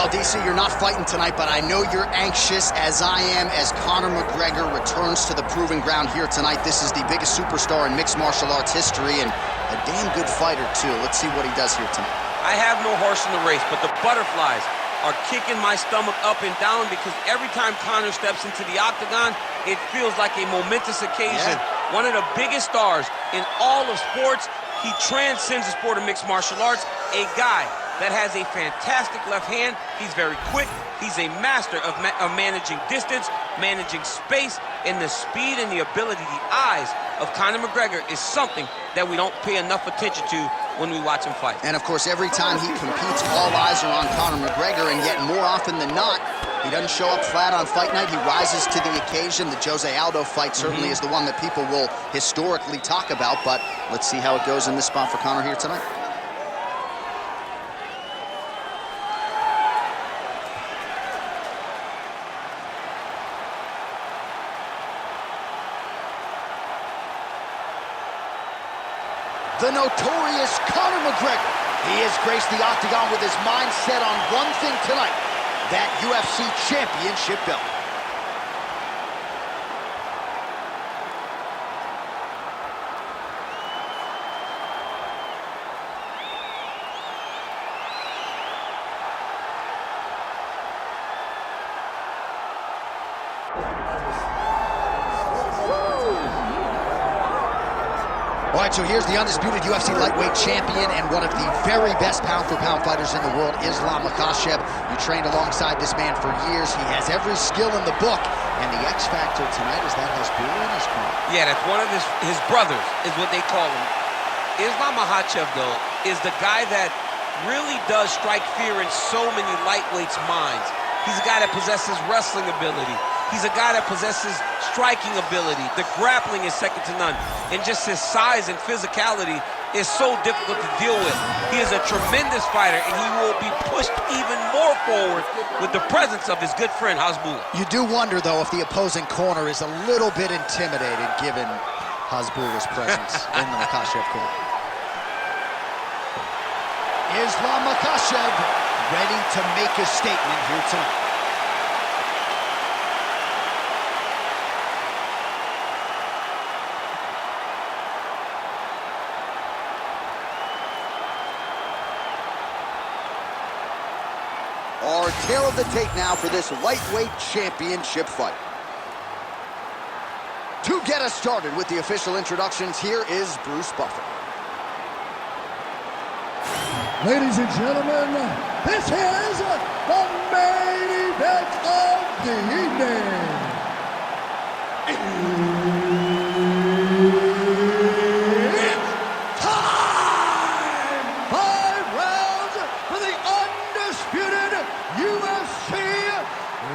Well, DC, you're not fighting tonight, but I know you're anxious, as I am, as Conor McGregor returns to the proving ground here tonight. This is the biggest superstar in mixed martial arts history, and a damn good fighter, too. Let's see what he does here tonight. I have no horse in the race, but the butterflies are kicking my stomach up and down because every time Conor steps into the octagon, it feels like a momentous occasion. Yeah. One of the biggest stars in all of sports. He transcends the sport of mixed martial arts. A guy that has a fantastic left hand. He's very quick. He's a master of managing distance, managing space, and the speed and the ability, the eyes of Conor McGregor is something that we don't pay enough attention to when we watch him fight. And of course, every time he competes, all eyes are on Conor McGregor, and yet more often than not, he doesn't show up flat on fight night. He rises to the occasion. The Jose Aldo fight certainly is the one that people will historically talk about, but let's see how it goes in this spot for Conor here tonight. The notorious Conor McGregor. He has graced the octagon with his mind set on one thing tonight, that UFC championship belt. All right, so here's the undisputed UFC lightweight champion and one of the very best pound-for-pound fighters in the world, Islam Makhachev. You trained alongside this man for years. He has every skill in the book, and the X factor tonight is that Hasbulla in his corner. Yeah, that's one of his brothers, is what they call him. Islam Makhachev, though, is the guy that really does strike fear in so many lightweights' minds. He's a guy that possesses wrestling ability. He's a guy that possesses striking ability. The grappling is second to none. And just his size and physicality is so difficult to deal with. He is a tremendous fighter, and he will be pushed even more forward with the presence of his good friend, Hasbulla. You do wonder, though, if the opposing corner is a little bit intimidated given Hasbulla's presence in the Makhachev corner. Islam Makhachev ready to make a statement here tonight. Our tail of the tape now for this lightweight championship fight. To get us started with the official introductions, here is Bruce Buffer. Ladies and gentlemen, this is the main event of the evening. It's time! 5 rounds for the undisputed UFC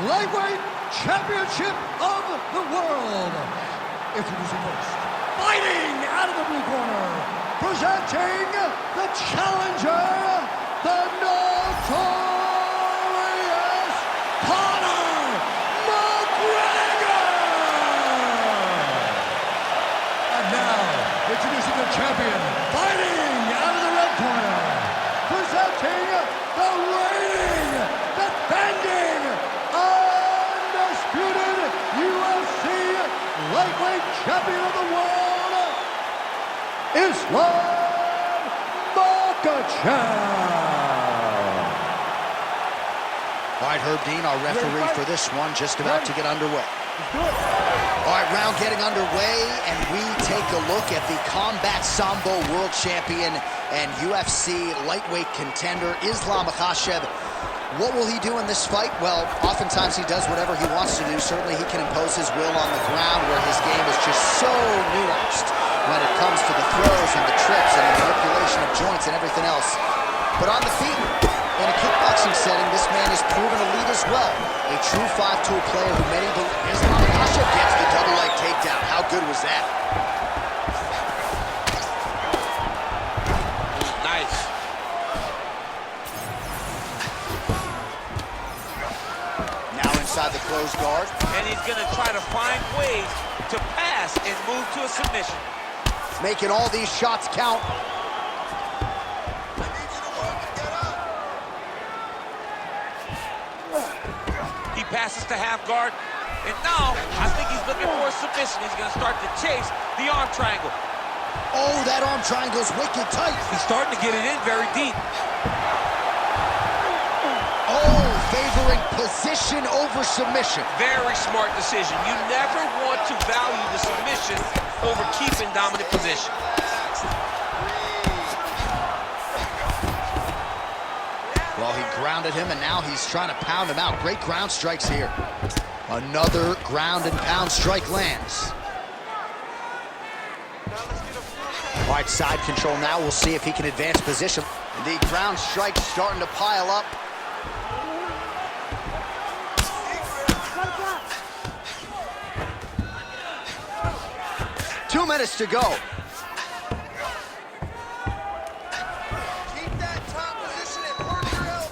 Lightweight Championship of the world. Introducing first, fighting out of the blue corner, presenting the challenger, the notorious Conor McGregor! And now, introducing the champion, fighting out of the red corner, presenting the reigning, defending, undisputed UFC lightweight champion of the world, Islam Makhachev. All right, Herb Dean, our referee for this one, just about to get underway. All right, round getting underway, and we take a look at the Combat Sambo world champion and UFC lightweight contender, Islam Makhachev. What will he do in this fight? Well, oftentimes he does whatever he wants to do. Certainly he can impose his will on the ground, where his game is just so nuanced when it comes to the throws and the trips and the manipulation of joints and everything else. But on the feet, in a kickboxing setting, this man is proven elite as well. A true 5-tool player who many believe. Islam Makhachev gets the double leg takedown. How good was that? Nice. Now inside the closed guard. And he's going to try to find ways to pass and move to a submission. Making all these shots count. passes to half guard. And now, I think he's looking for a submission. He's gonna start to chase the arm triangle. Oh, that arm triangle's wicked tight. He's starting to get it in very deep. Oh, favoring position over submission. Very smart decision. You never want to value the submission over keeping dominant position. Well, he grounded him, and now he's trying to pound him out. Great ground strikes here. Another ground and pound strike lands. All right, side control now. We'll see if he can advance position. The ground strike's starting to pile up. Two minutes to go.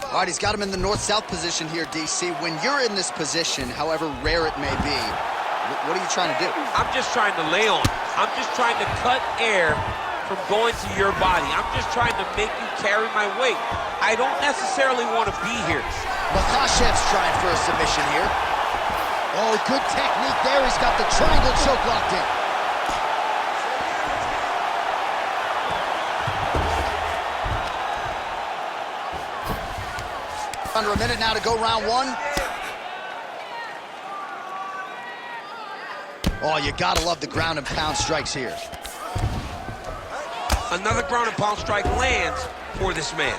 All right, he's got him in the north-south position here, DC. When you're in this position, however rare it may be, what are you trying to do? I'm just trying to lay on. I'm just trying to cut air from going to your body. I'm just trying to make you carry my weight. I don't necessarily want to be here. Makhachev's trying for a submission here. Oh, good technique there. He's got the triangle choke locked in. Under a minute now to go, round one. Oh, you gotta love the ground and pound strikes here. Another ground and pound strike lands for this man.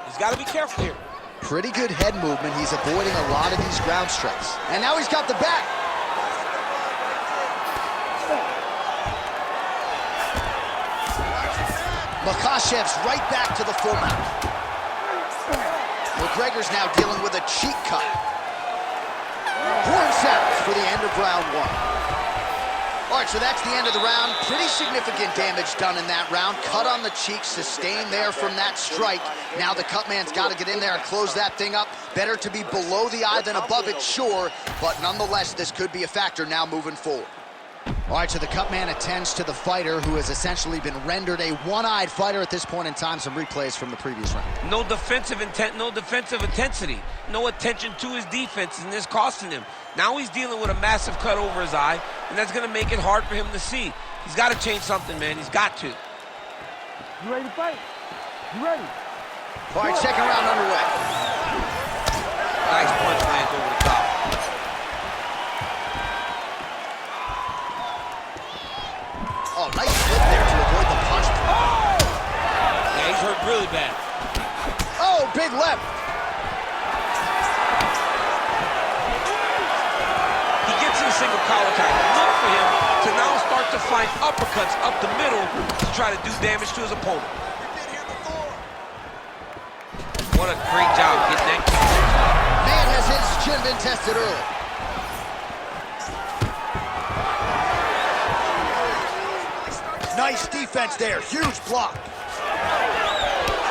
He's got to be careful here. Pretty good head movement. He's avoiding a lot of these ground strikes. And now he's got the back. Makhachev's right back to the full mount. McGregor's now dealing with a cheek cut. Horn sounds for the end of round one. All right, so that's the end of the round. Pretty significant damage done in that round. Cut on the cheek, sustained there from that strike. Now the cut man's got to get in there and close that thing up. Better to be below the eye than above it, sure. But nonetheless, this could be a factor now moving forward. All right, so the cut man attends to the fighter who has essentially been rendered a one-eyed fighter at this point in time. Some replays from the previous round. No defensive intent, no defensive intensity. No attention to his defense, and this costing him. Now he's dealing with a massive cut over his eye, and that's going to make it hard for him to see. He's got to change something, man. He's got to. You ready to fight? You ready? All right, second round underway. Nice punch lands over the top. Oh, nice flip there to avoid the punch. Yeah, he's hurt really bad. Oh, big left. He gets in a single collar tie. Look for him to now start to find uppercuts up the middle to try to do damage to his opponent. What a great job getting that kick. Man, has his chin been tested early. Nice defense there, huge block.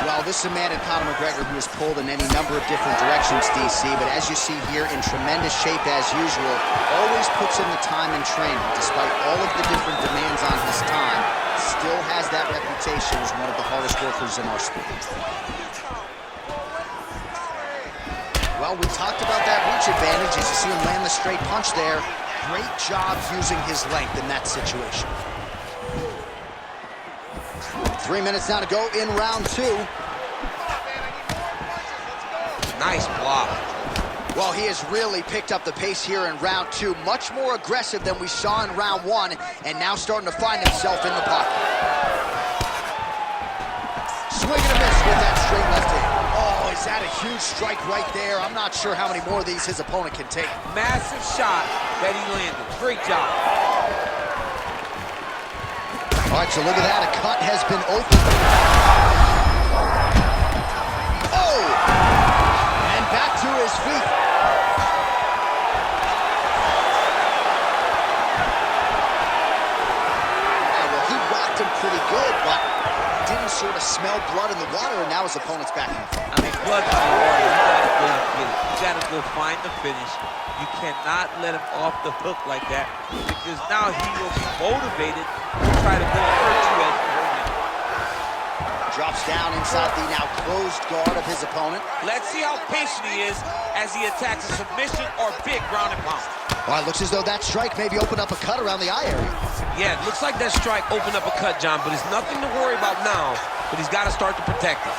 Well, this is a man in Conor McGregor who has pulled in any number of different directions, DC, but as you see here, in tremendous shape as usual, always puts in the time in training. Despite all of the different demands on his time, still has that reputation as one of the hardest workers in our sport. Well, we talked about that reach advantage as you see him land the straight punch there. Great job using his length in that situation. 3 minutes now to go in round two. Nice block. Well, he has really picked up the pace here in round two. Much more aggressive than we saw in round one, and now starting to find himself in the pocket. Swing and a miss with that straight left hand. Oh, is that a huge strike right there? I'm not sure how many more of these his opponent can take. Massive shot that he landed. Great job. All right, so look at that. A cut has been opened. Oh! And back to his feet. Yeah, well, he rocked him pretty good, but didn't sort of smell blood in the water, and now his opponent's back in the fight. I mean, blood's in the water. You gotta go get it. You gotta go find the finish. You cannot let him off the hook like that, because now he will be motivated to try to go hurt you as you hurt him. Drops down inside the now closed guard of his opponent. Let's see how patient he is as he attacks a submission or big ground and pound. Well, it looks as though that strike maybe opened up a cut around the eye area. Yeah, it looks like that strike opened up a cut, John, but it's nothing to worry about now, but he's got to start to protect it.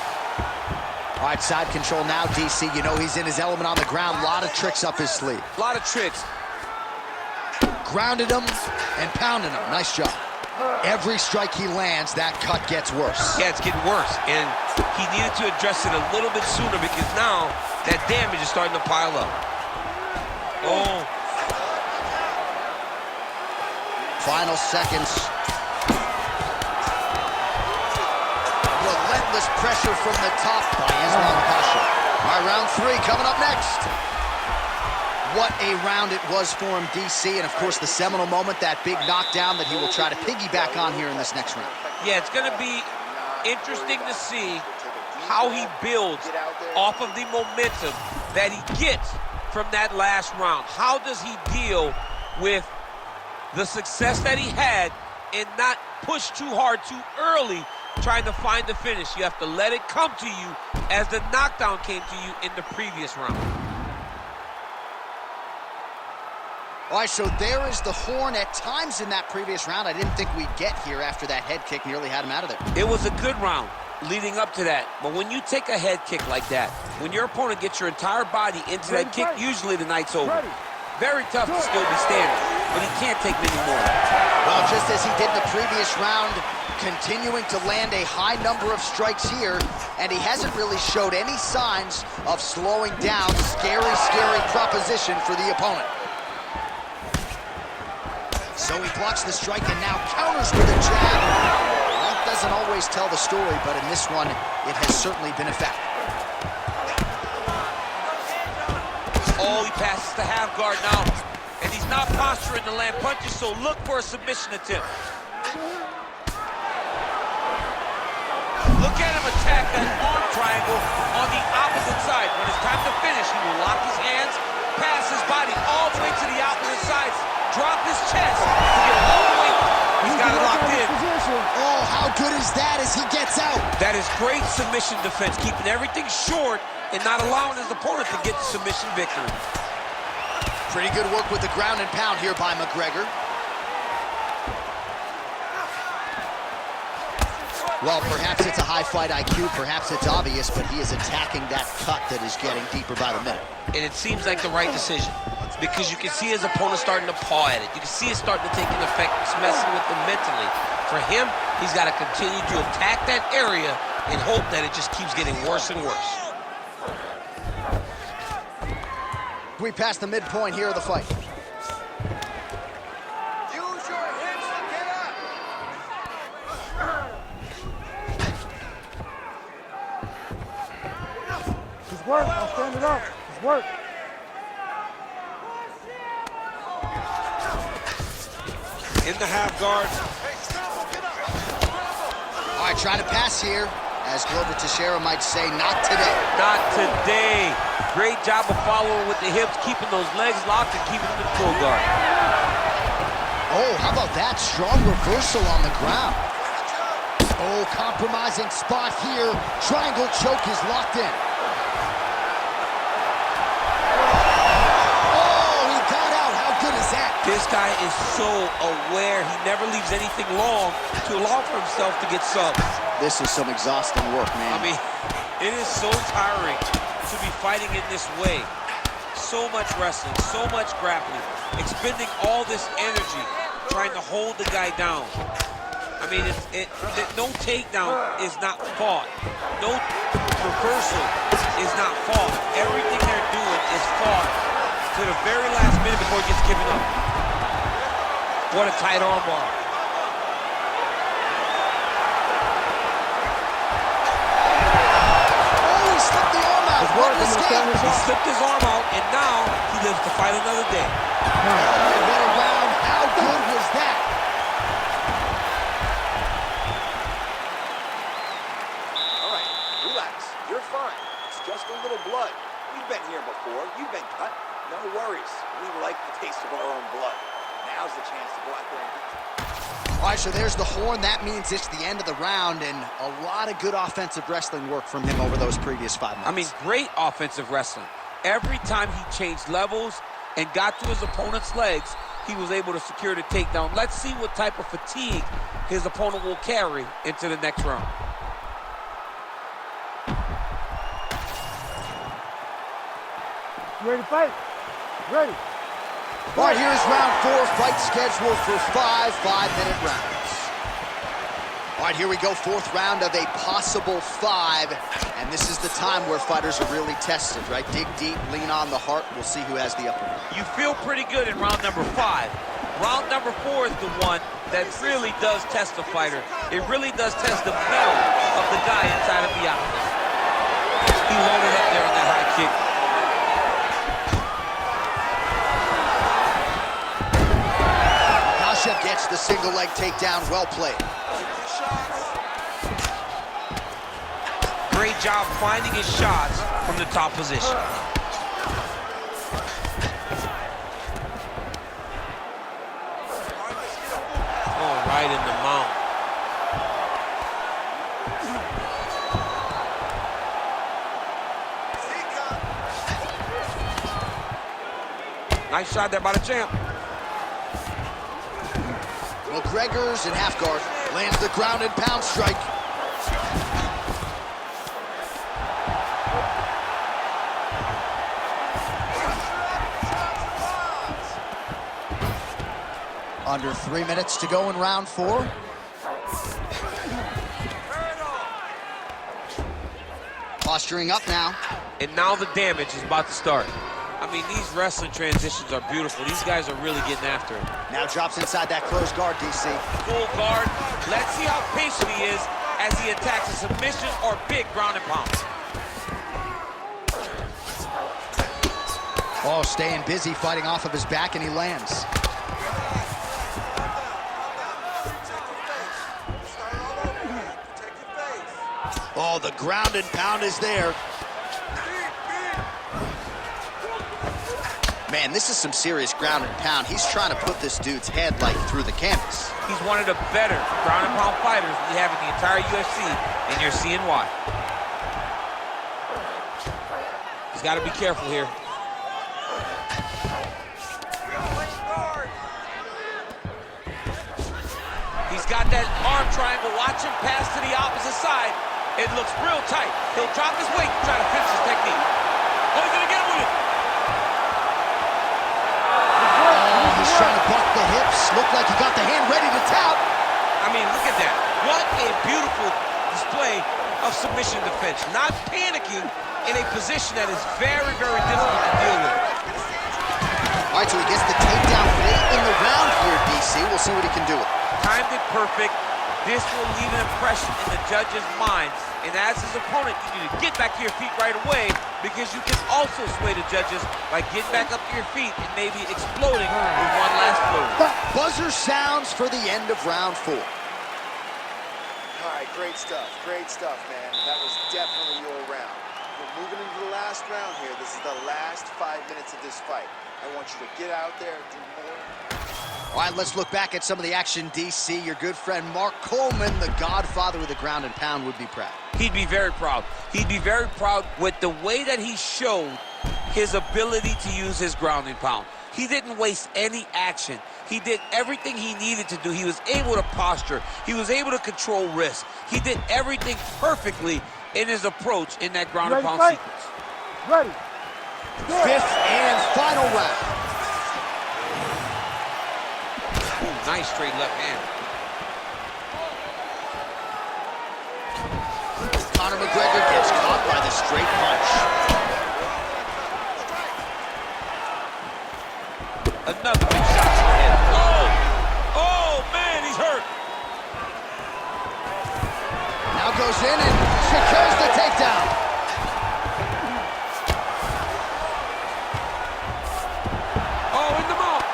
All right, side control now, DC. You know he's in his element on the ground. A lot of tricks up his sleeve. A lot of tricks. Grounded him and pounded him. Nice job. Every strike he lands, that cut gets worse. Yeah, it's getting worse, and he needed to address it a little bit sooner because now that damage is starting to pile up. Oh. Final seconds. Relentless pressure from the top by Makhachev. All right, round 3 coming up next. What a round it was for him, DC, and of course the seminal moment, that big knockdown that he will try to piggyback on here in this next round. Yeah, it's going to be interesting to see how he builds off of the momentum that he gets from that last round. How does he deal with the success that he had and not push too hard too early trying to find the finish? You have to let it come to you as the knockdown came to you in the previous round. All right, so there is the horn at times in that previous round. I didn't think we'd get here after that head kick nearly had him out of there. It was a good round leading up to that, but when you take a head kick like that, when your opponent gets your entire body into that kick, usually the night's over. Very tough to still be standing, but he can't take many more. Well, just as he did the previous round, continuing to land a high number of strikes here, and he hasn't really showed any signs of slowing down. Scary, scary proposition for the opponent. So he blocks the strike and now counters with a jab. That doesn't always tell the story, but in this one, it has certainly been effective. Oh, he passes the half guard now, and he's not posturing to land punches, so look for a submission attempt. Look at him attack that arm triangle on the opposite side. When it's time to finish, he will lock his hands, pass his body all the way to the opposite sides, drop his chest to get all the way. He's got it locked in. Oh, how good is that as he gets out? That is great submission defense, keeping everything short and not allowing his opponent to get the submission victory. Pretty good work with the ground and pound here by McGregor. Well, perhaps it's a high fight IQ, perhaps it's obvious, but he is attacking that cut that is getting deeper by the minute. And it seems like the right decision, because you can see his opponent starting to paw at it. You can see it starting to take an effect. It's messing with him mentally. For him, he's got to continue to attack that area and hope that it just keeps getting worse and worse. We passed the midpoint here of the fight. Use your hips to get up. Just work. I'll stand it up. Just work. In the half guard. All right, trying to pass here. As Glover Teixeira might say, not today. Not today. Great job of following with the hips, keeping those legs locked and keeping them in full guard. Oh, how about that strong reversal on the ground? Oh, compromising spot here. Triangle choke is locked in. Oh, he got out. How good is that? This guy is so aware. He never leaves anything long to allow for himself to get subs. This is some exhausting work, man. I mean, it is so tiring to be fighting in this way. So much wrestling, so much grappling, expending all this energy trying to hold the guy down. I mean, no takedown is not fought. No reversal is not fought. Everything they're doing is fought to the very last minute before it gets given up. What a tight arm bar. He slipped his arm out, and now he lives to fight another day. What a round. How good was that? All right, relax. You're fine. It's just a little blood. We've been here before. You've been cut. No worries. We like the taste of our own blood. Now's the chance to go out there and All right, so there's the horn. That means it's the end of the round, and a lot of good offensive wrestling work from him over those previous 5 minutes. I mean, great offensive wrestling. Every time he changed levels and got to his opponent's legs, he was able to secure the takedown. Let's see what type of fatigue his opponent will carry into the next round. You ready to fight? Ready. All right, here's round 4, fight scheduled for 5 5-minute rounds. All right, here we go, 4th round of a possible 5, and this is the time where fighters are really tested, right? Dig deep, lean on the heart. We'll see who has the upper hand. You feel pretty good in round number 5. Round number 4 is the one that really does test the fighter. It really does test the mettle of the guy inside of the octagon. He loaded up there on that high kick. Makhachev gets the single leg takedown. Well played. Great job finding his shots from the top position. Oh, right in the mount. Nice shot there by the champ. McGregor's in half guard. Lands the ground and pound strike. Under 3 minutes to go in round 4. Posturing up now. And now the damage is about to start. I mean, these wrestling transitions are beautiful. These guys are really getting after it. Now drops inside that closed guard, DC. Full guard. Let's see how patient he is as he attacks a submission or big ground and pound. Oh, staying busy, fighting off of his back, and he lands. Oh, the ground and pound is there. Man, this is some serious ground and pound. He's trying to put this dude's head, like, through the canvas. He's one of the better ground and pound fighters we have in the entire UFC, and you're seeing why. He's got to be careful here. He's got that arm triangle. Watch him pass to the opposite side. It looks real tight. He'll drop his weight to try to finish his technique. Oh, he's going to get him with it. Oh, he's trying to buck the hips. Looked like he got the hand ready to tap. I mean, look at that. What a beautiful display of submission defense. Not panicking in a position that is very, very difficult to deal with. All right, so he gets the takedown late in the round here, DC. We'll see what he can do with it. Timed it perfect. This will leave an impression in the judge's mind. And as his opponent, you need to get back to your feet right away, because you can also sway the judges by getting back up to your feet and maybe exploding with one last blow. Buzzer sounds for the end of round 4. All right, great stuff, man. That was definitely your round. We're moving into the last round here. This is the last 5 minutes of this fight. I want you to get out there and do more. All right, let's look back at some of the action, DC. Your good friend Mark Coleman, the godfather of the ground and pound, would be proud. He'd be very proud. He'd be very proud with the way that he showed his ability to use his ground and pound. He didn't waste any action. He did everything he needed to do. He was able to posture. He was able to control risk. He did everything perfectly in his approach in that ground and pound sequence. Ready. 5th and final round. Ooh, nice straight left hand. Conor McGregor gets caught by the straight punch. Another big shot to the head. Oh! Oh, man, he's hurt. Now goes in and secures the takedown. Oh, in the mouth.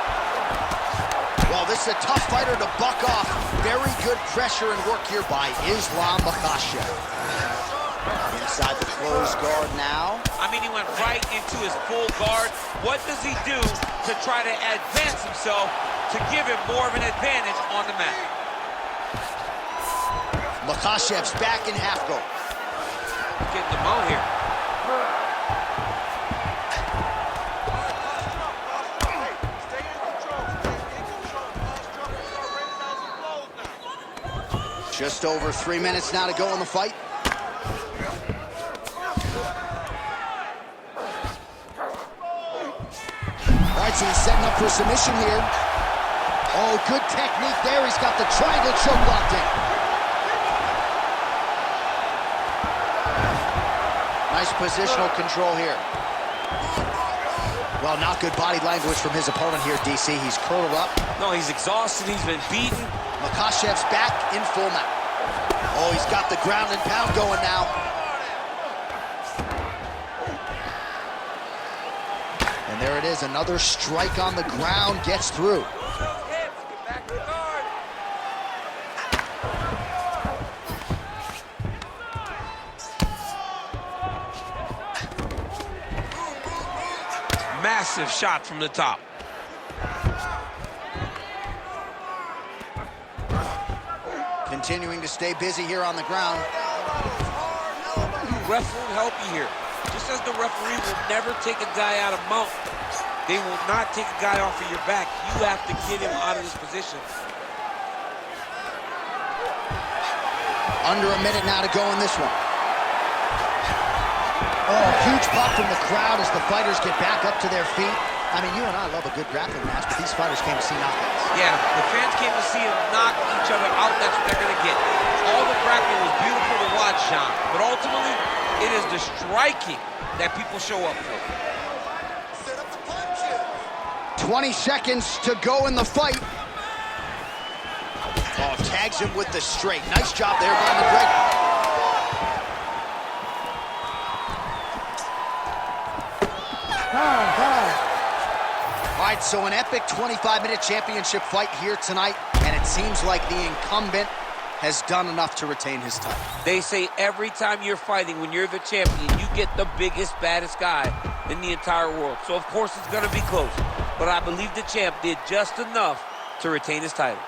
Well, this is a tough fighter to buck off. Very good pressure and work here by Islam Makhachev. Inside the closed guard now. I mean, he went right into his full guard. What does he do to try to advance himself to give him more of an advantage on the mat? Makhachev's back in half guard. Getting the mount here. Just over 3 minutes now to go in the fight. All right, so he's setting up for a submission here. Oh, good technique there. He's got the triangle choke locked in. Nice positional control here. Well, not good body language from his opponent here, DC. He's curled up. No, he's exhausted. He's been beaten. Makhachev's back in full mount. Oh, he's got the ground and pound going now. And there it is, another strike on the ground, gets through. Massive shot from the top. Continuing to stay busy here on the ground. Ref will help you here. Just as the referee will never take a guy out of mount, they will not take a guy off of your back. You have to get him out of this position. Under a minute now to go in this one. Oh, huge pop from the crowd as the fighters get back up to their feet. I mean, you and I love a good grappling match, but these fighters came to see knockouts. Yeah, the fans came to see them knock each other out. That's what they're going to get. All the grappling was beautiful to watch, Sean, but ultimately, it is the striking that people show up for. 20 seconds to go in the fight. Oh, tags him with the straight. Nice job there by McGregor. All right, so an epic 25-minute championship fight here tonight, and it seems like the incumbent has done enough to retain his title. They say every time you're fighting, when you're the champion, you get the biggest, baddest guy in the entire world. So, of course, it's going to be close. But I believe the champ did just enough to retain his title.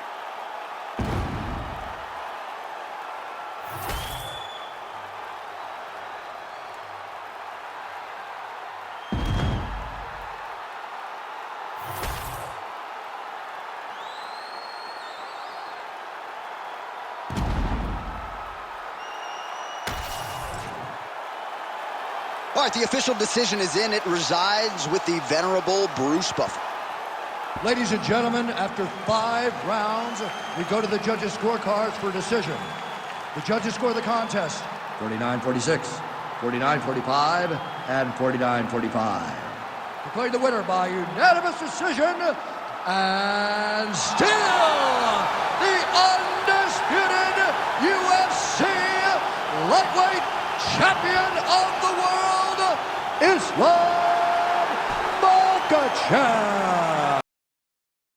All right, the official decision is in. It resides with the venerable Bruce Buffer. Ladies and gentlemen, after 5 rounds, we go to the judges' scorecards for a decision. The judges score the contest 49-46, 49-45, and 49-45. Declared the winner by unanimous decision, and still the undisputed UFC lightweight champion of the world, Islam Makhachev.